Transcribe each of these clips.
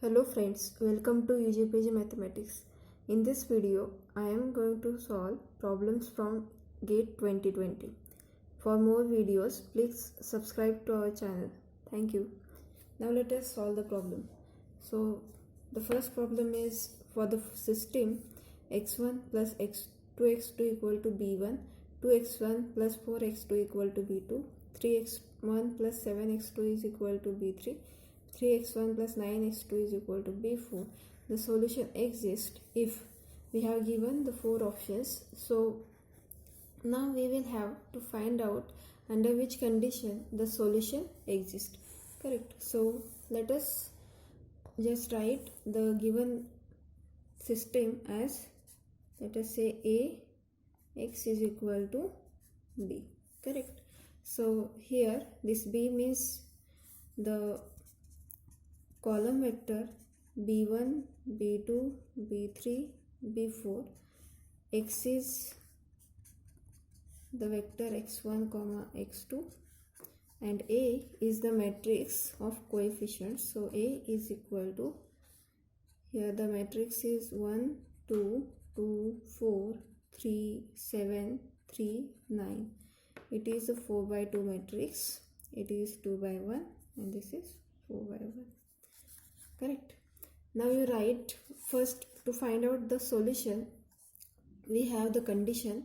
Hello friends, welcome to UGPG Mathematics. In this video, I am going to solve problems from GATE 2020. For more videos, please subscribe to our channel. Thank you. Now let us solve the problem. So the first problem is for the system x1 plus x2 equal to b1, 2x1 plus 4x2 equal to b2, 3x1 plus 7x2 is equal to b3, 3x1 plus 9x2 is equal to b4. The solution exists if we have given the four options. So now we will have to find out under which condition the solution exists. Correct. So let us just write the given system as, let us say, a x is equal to b. Correct. So here this b means the column vector b1, b2, b3, b4. X is the vector x1, x2, and A is the matrix of coefficients. So A is equal to, here the matrix is 1, 2, 2, 4, 3, 7, 3, 9. It is a 4 by 2 matrix. It is 2 by 1 and this is 4 by 1. Correct. Now you write first to find out the solution. We have the condition.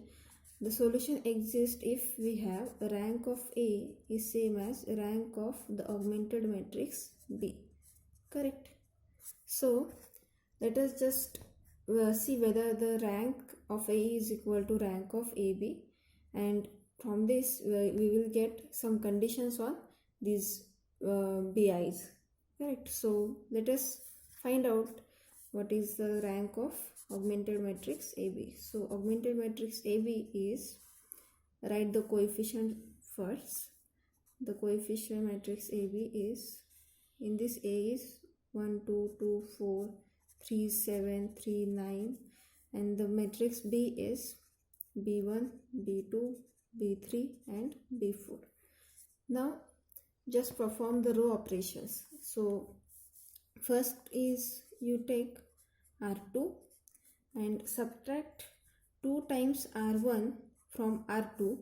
The solution exists if we have rank of A is same as rank of the augmented matrix B. Correct. So let us just see whether the rank of A is equal to rank of AB, and from this we will get some conditions on these BIs. Correct. So let us find out what is the rank of augmented matrix AB. So augmented matrix AB is, write the coefficient first. The coefficient matrix AB is, in this A is 1, 2, 2, 4, 3, 7, 3, 9, and the matrix B is B1, B2, B3 and B4. Now just perform the row operations. So first is you take R2 and subtract 2 times R1 from R2.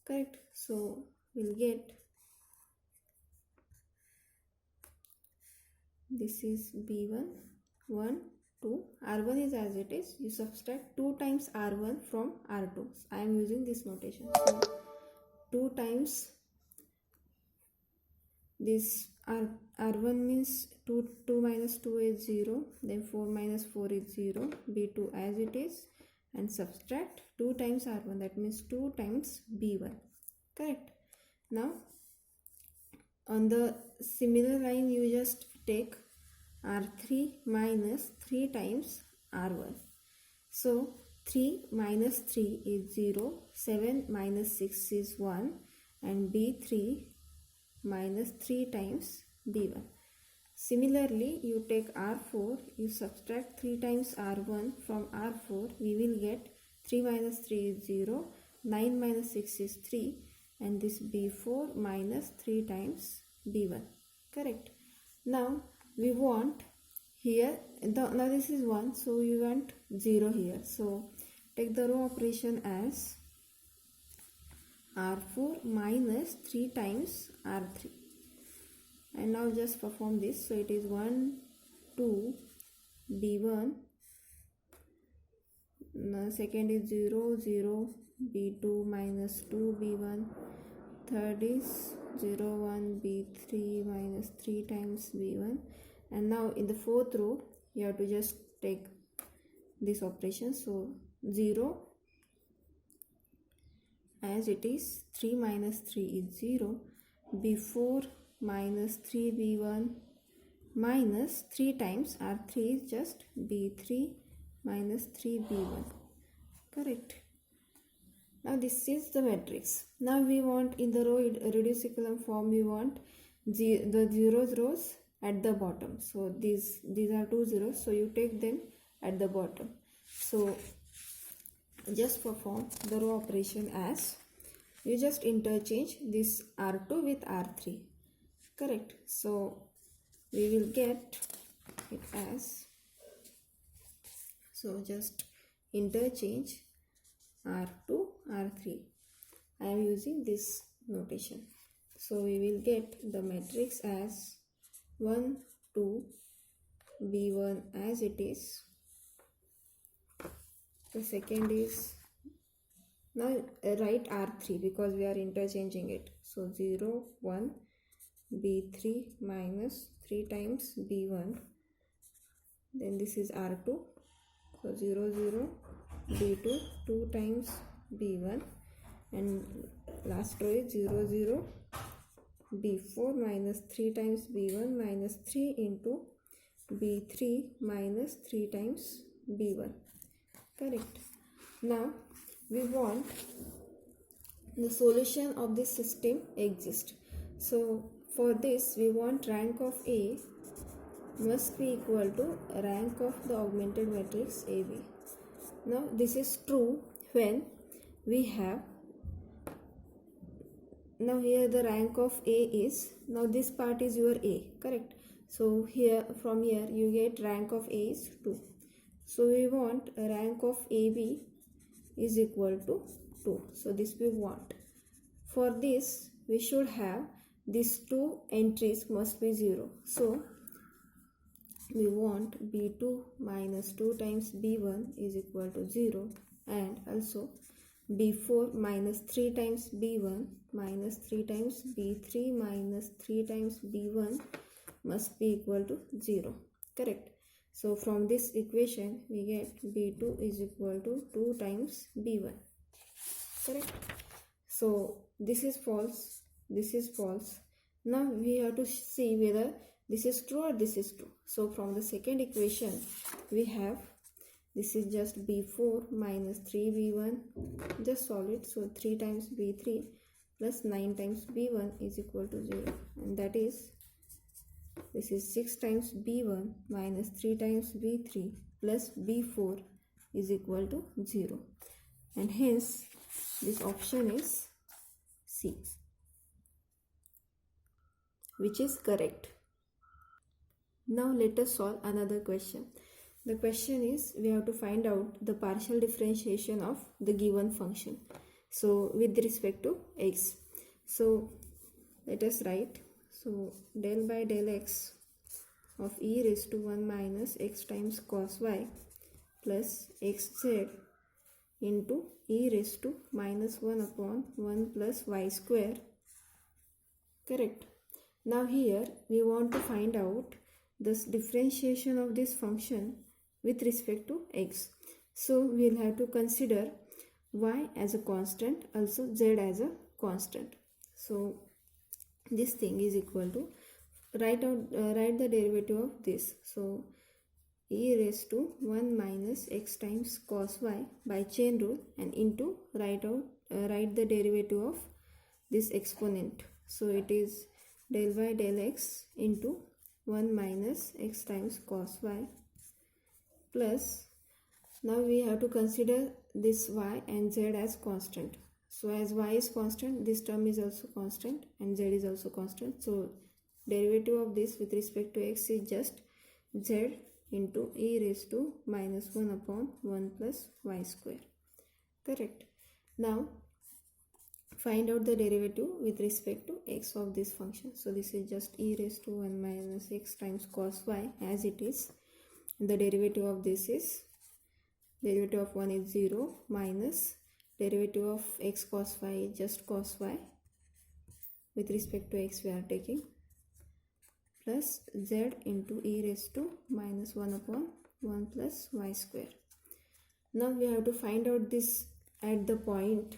Correct. So we'll get, this is B1, 1, 2, R1 is as it is. You subtract 2 times R1 from R2. So I am using this notation. So 2 times this R1 means 2 minus 2 is 0, then 4 minus 4 is 0, B2 as it is, and subtract 2 times R1, that means 2 times B1. Correct. Now on the similar line you just take R3 minus 3 times R1. So 3 minus 3 is 0, 7 minus 6 is 1, and B3 minus 3 times B1. Similarly, you take R4, you subtract 3 times R1 from R4, we will get 3 minus 3 is 0, 9 minus 6 is 3, and this B4 minus 3 times B1. Correct. Now we want here, now this is 1, so you want 0 here. So take the row operation as R4 minus 3 times R3, and now just perform this. So it is 1, 2, B1, now second is 0, 0, B2 minus 2, B1, third is 0, 1, B3 minus 3 times B1, and now in the fourth row you have to just take this operation. So 0 as it is, 3 minus 3 is 0, B4 minus 3 B1 minus 3 times R3 is just B3 minus 3 B1. Correct. Now this is the matrix. Now we want in the row reduced echelon form, we want the zeros rows at the bottom. So these are 2 zeros, so you take them at the bottom. So just perform the row operation as, you just interchange this R2 with R3. Correct. So we will get it as, so just interchange R2 R3. I am using this notation. So we will get the matrix as 1 2 B1 as it is. The second is, now write R3 because we are interchanging it. So 0 1 B3 minus 3 times B1. Then this is R2. So 0 0 B2 2 times B1. And last row is 0 0 B4 minus 3 times B1 minus 3 into B3 minus 3 times B1. Correct. Now we want the solution of this system exist. So for this we want rank of A must be equal to rank of the augmented matrix AB. Now this is true when we have, now here the rank of A is, now this part is your A, correct? So here, from here you get rank of A is 2. So we want a rank of AB is equal to 2. So this we want. For this we should have these two entries must be 0. So we want B2 minus 2 times B1 is equal to 0, and also B4 minus 3 times B1 minus 3 times B3 minus 3 times B1 must be equal to 0. Correct. So from this equation we get B2 is equal to 2 times B1. Correct. So this is false, this is false. Now we have to see whether this is true or this is true. So from the second equation we have, this is just B4 minus 3B1, just solve it. So 3 times B3 plus 9 times B1 is equal to 0, and that is, this is 6 times B1 minus 3 times B3 plus B4 is equal to 0, and hence this option is C, which is correct. Now let us solve another question. The question is, we have to find out the partial differentiation of the given function, so with respect to x. So let us write, so del by del x of e raised to 1 minus x times cos y plus xz into e raised to minus 1 upon 1 plus y square. Correct. Now here we want to find out this differentiation of this function with respect to x. So we will have to consider y as a constant, also z as a constant. So this thing is equal to, write the derivative of this. So e raised to 1 minus x times cos y by chain rule, and into write the derivative of this exponent. So it is del by del x into 1 minus x times cos y plus, now we have to consider this y and z as constant. So as y is constant, this term is also constant and z is also constant. So derivative of this with respect to x is just z into e raised to minus 1 upon 1 plus y square. Correct. Now find out the derivative with respect to x of this function. So this is just e raised to 1 minus x times cos y as it is. The derivative of this is, derivative of 1 is 0 minus derivative of x cos y is just cos y, with respect to x we are taking, plus z into e raised to minus 1 upon 1 plus y square. Now we have to find out this at the point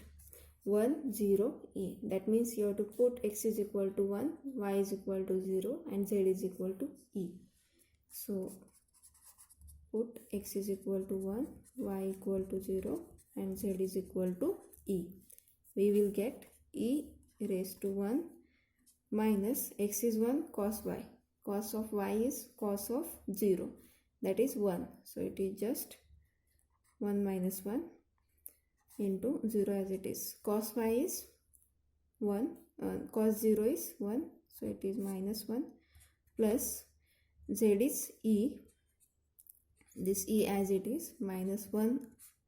1 0 e. That means you have to put x is equal to 1, y is equal to 0 and z is equal to e. So put x is equal to 1, y equal to 0 and z is equal to e. We will get e raised to 1 minus x is 1 cos y. Cos of y is cos of 0, that is 1. So it is just 1 minus 1 into 0 as it is. Cos y is 1, cos 0 is 1, so it is minus 1 plus z is e, this e as it is, minus 1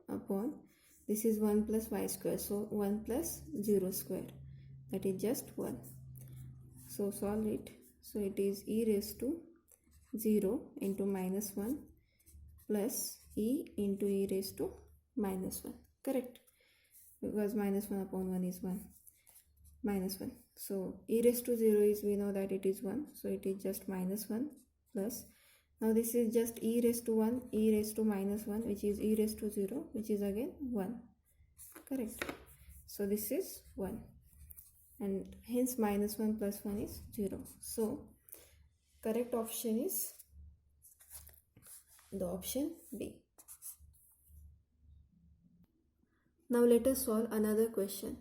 upon, this is 1 plus y square, so 1 plus 0 square, that is just 1. So solve it. So it is e raised to 0 into minus 1 plus e into e raised to minus 1, correct? Because minus 1 upon 1 is 1, minus 1. So e raised to 0 is, we know that it is 1, so it is just minus 1 plus, now this is just e raised to 1, e raised to minus 1, which is e raised to 0, which is again 1, correct? So this is 1, and hence minus 1 plus 1 is 0. So correct option is the option B. Now let us solve another question.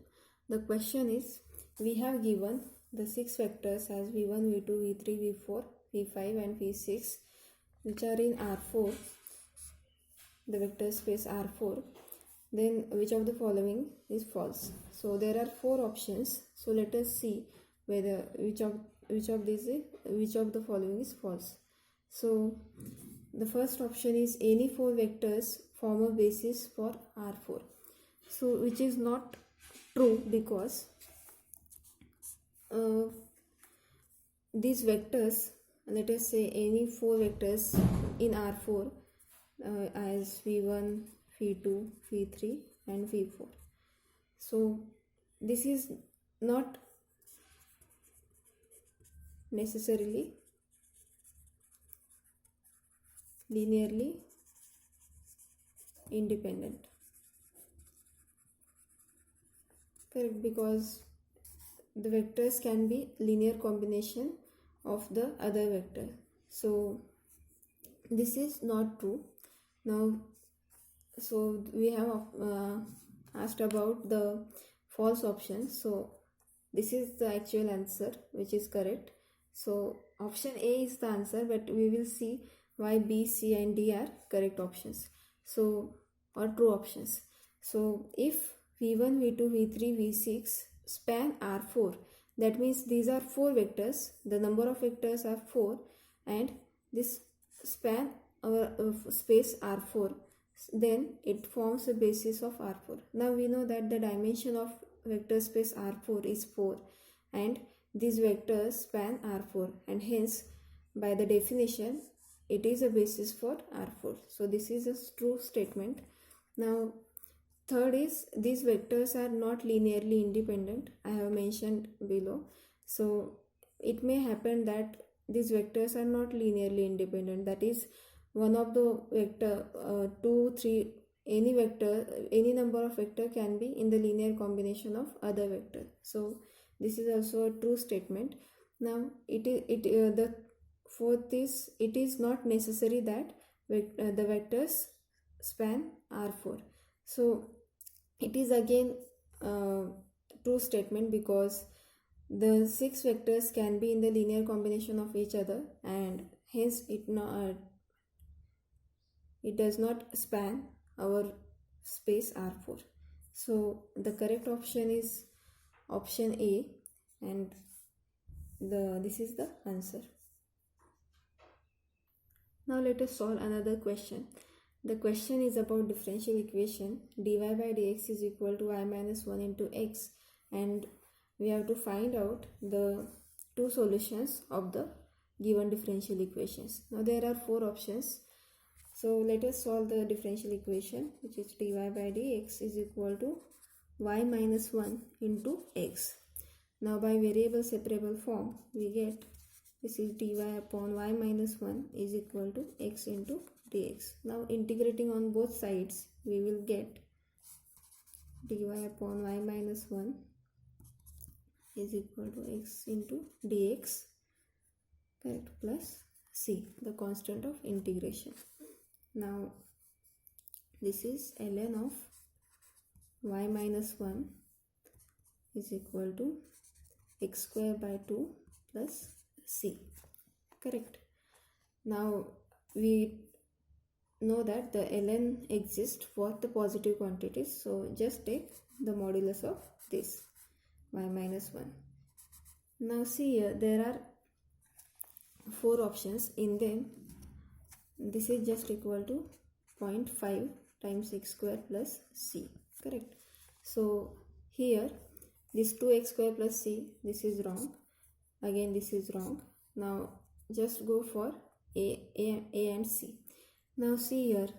The question is, we have given the 6 vectors as v1, v2, v3, v4, v5 and v6, which are in R4, the vector space R4. Then which of the following is false? So there are 4 options. So let us see whether which of the following is false. So the first option is, any 4 vectors form a basis for R4. So which is not true, because these vectors, let us say any 4 vectors in R4 as v1, v2, v3 and v4. So this is not necessarily linearly independent, correct? Because the vectors can be linear combination of the other vector. So this is not true. Now, so we have asked about the false option. So this is the actual answer, which is correct. So option A is the answer, but we will see why B, C and D are correct options, so or true options. So if v1, v2, v3, v6 span R4, that means these are 4 vectors, the number of vectors are 4, and this span our space R4, then it forms a basis of R4. Now we know that the dimension of vector space R4 is 4, and these vectors span R4, and hence by the definition it is a basis for R4. So this is a true statement. Now third is, these vectors are not linearly independent, I have mentioned below. So it may happen that these vectors are not linearly independent, that is one of the vector 2, 3, any vector, any number of vector can be in the linear combination of other vector. So this is also a true statement. Now the fourth is, it is not necessary that the vectors span R4. So it is again true statement, because the 6 vectors can be in the linear combination of each other, and hence it does not span our space R4. So the correct option is option A, and this is the answer. Now let us solve another question. The question is about differential equation dy by dx is equal to y minus 1 into x, and we have to find out the 2 solutions of the given differential equations. Now there are 4 options. So let us solve the differential equation, which is dy by dx is equal to y minus 1 into x. Now by variable separable form we get, this is dy upon y minus 1 is equal to x into dx. Now integrating on both sides we will get dy upon y minus 1 is equal to x into dx, correct, plus c, the constant of integration. Now this is ln of y minus 1 is equal to x square by 2 plus c, correct. Now we know that the ln exists for the positive quantities, so just take the modulus of this y minus 1. Now see here, there are 4 options. In them, this is just equal to 0.5 times x square plus c, correct? So here this 2x square plus c, this is wrong, again this is wrong. Now just go for a and c. Now see here,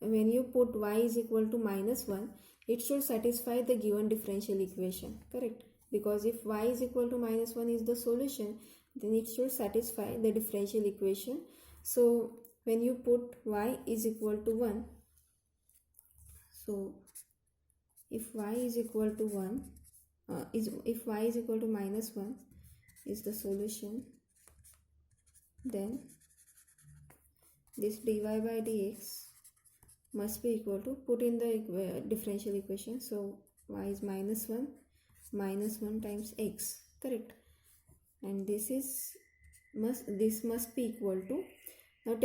when you put y is equal to -1, it should satisfy the given differential equation, correct? Because if y is equal to -1 is the solution, then it should satisfy the differential equation. So when you put y is equal to 1, so if y is equal to 1, if y is equal to -1 is the solution, then this dy by dx must be equal to, put in the differential equation, so y is -1 times x, correct? And this must be equal to, now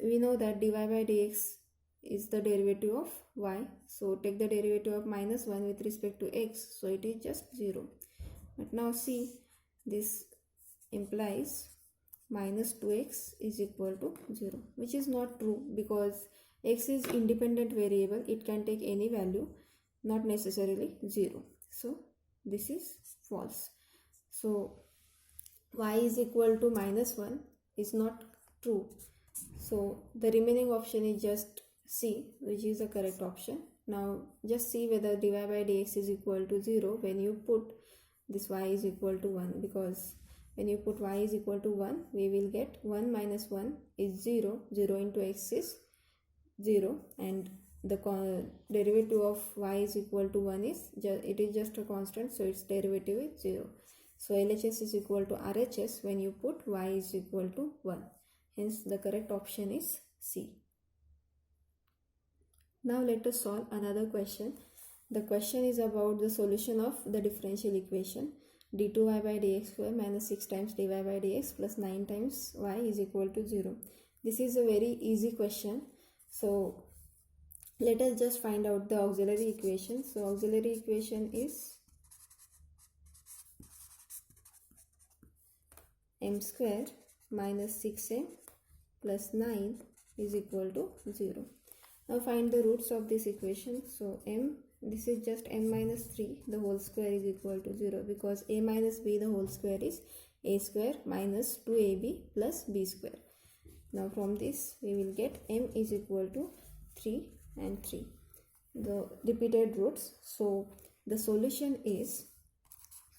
we know that dy by dx is the derivative of y, so take the derivative of -1 with respect to x, so it is just 0. But now see, this implies -2x is equal to 0, which is not true, because x is independent variable, it can take any value, not necessarily 0. So this is false. So y is equal to -1 is not true. So the remaining option is just C, which is the correct option. Now just see whether dy by dx is equal to 0 when you put this y is equal to 1, because when you put y is equal to 1, we will get 1 minus 1 is 0, 0 into x is 0, and the derivative of y is equal to 1 is, it is just a constant, so its derivative is 0. So LHS is equal to RHS when you put y is equal to 1. Hence the correct option is C. Now let us solve another question. The question is about the solution of the differential equation d2y by dx square minus 6 times dy by dx plus 9 times y is equal to 0. This is a very easy question. So let us just find out the auxiliary equation. So auxiliary equation is m square minus 6m plus 9 is equal to 0. Now find the roots of this equation. So this is just m minus 3 the whole square is equal to 0, because a minus b the whole square is a square minus 2ab plus b square. Now from this we will get m is equal to 3 and 3, the repeated roots. So the solution is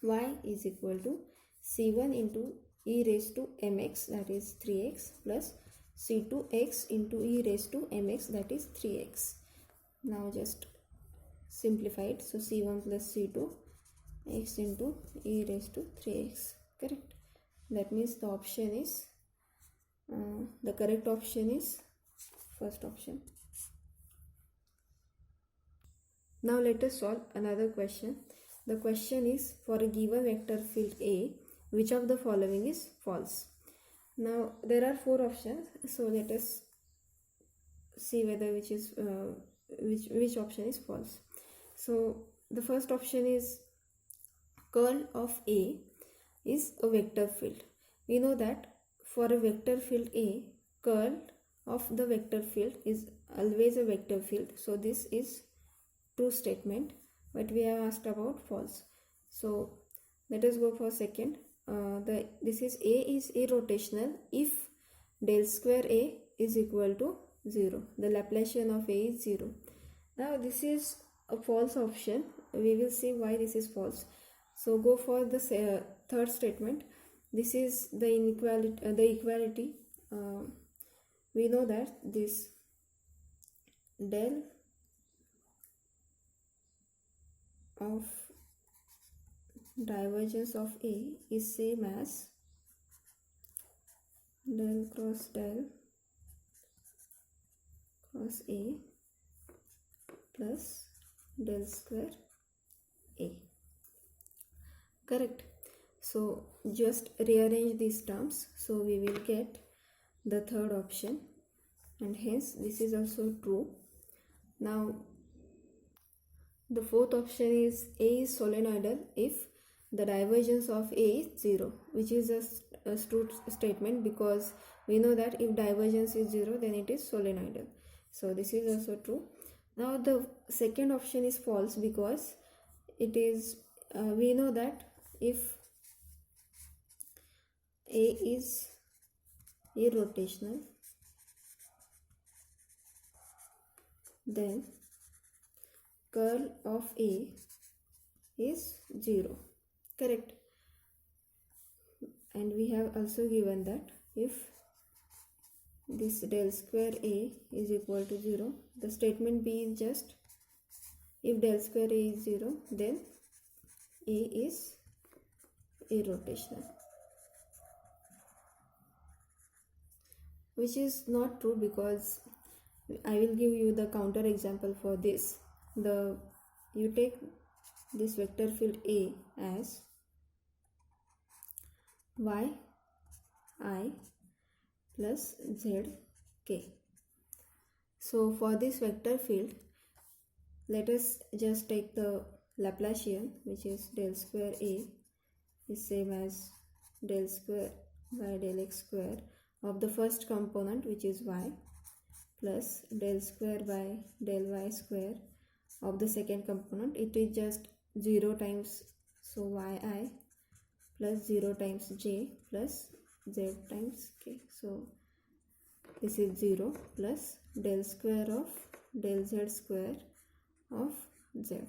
y is equal to c1 into e raised to mx, that is 3x, plus c2x into e raised to mx, that is 3x. Now just simplify it. So c1 plus c2 x into e raised to 3x, correct? That means the option is the correct option is first option. Now let us solve another question. The question is, for a given vector field A, which of the following is false? Now there are 4 options, so let us see whether which option is false. So the first option is curl of A is a vector field. We know that for a vector field A, curl of the vector field is always a vector field. So this is true statement, but we have asked about false. So let us go for second. This is A is irrotational if del square A is equal to 0. The Laplacian of A is 0. Now this is a false option. We will see why this is false. So go for the third statement. This is the equality. We know that this del of divergence of A is same as del cross A plus del square A, correct? So just rearrange these terms, so we will get the third option, and hence this is also true. Now the fourth option is A is solenoidal if the divergence of A is 0, which is a true statement, because we know that if divergence is 0 then it is solenoidal. So this is also true. Now the second option is false, because it is we know that if A is irrotational, then curl of A is 0. Correct. And we have also given that if this del square A is equal to 0, the statement B is just if del square A is 0, then A is irrotational, which is not true, because I will give you the counter example for this. You take this vector field A as yi plus zk. So for this vector field, let us just take the Laplacian, which is del square A is same as del square by del x square of the first component, which is y, plus del square by del y square of the second component. It is just 0 times, so yi plus 0 times j plus z times k. So this is 0 plus del square of del z square of z.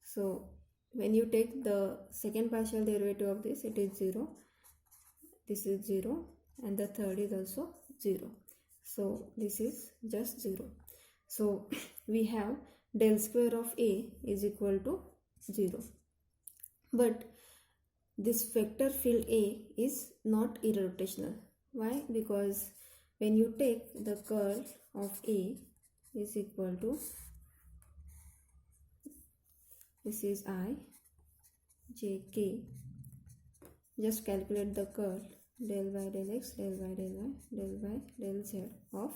So when you take the second partial derivative of this, it is 0, this is 0, and the third is also 0. So this is just 0. So we have del square of A is equal to 0. But this vector field A is not irrotational. Why? Because when you take the curl of A is equal to, this is I j k, just calculate the curl del y del x del y del y del y del z of,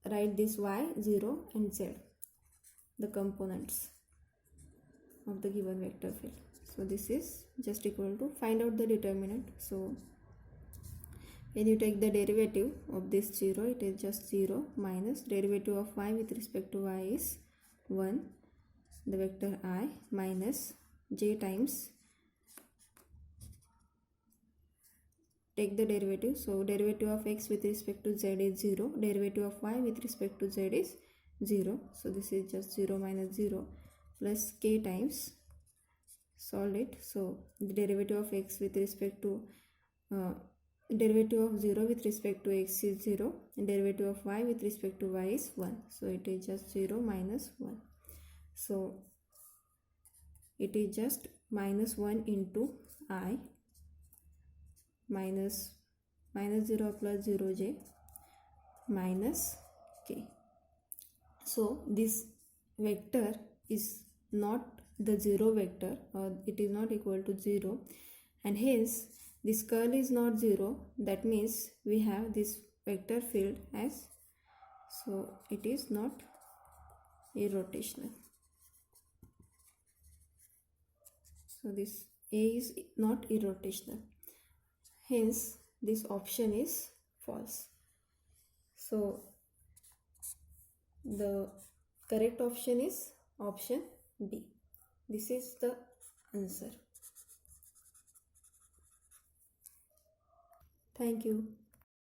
write this y, 0 and z, the components of the given vector field. So this is just equal to, find out the determinant. So when you take the derivative of this 0, it is just 0 minus derivative of y with respect to y is 1, the vector I, minus j times, take the derivative, so derivative of x with respect to z is 0, derivative of y with respect to z is 0, so this is just 0 minus 0 plus k times, solve it. So the derivative of x with respect to derivative of 0 with respect to x is 0, and derivative of y with respect to y is 1, so it is just 0 minus 1. So it is just minus 1 into I minus 0 plus 0j minus k. So this vector is not the 0 vector, or it is not equal to 0, and hence this curl is not 0. That means we have this vector field as, so it is not irrotational. So this A is not irrotational, hence this option is false. So the correct option is option B. This is the answer. Thank you.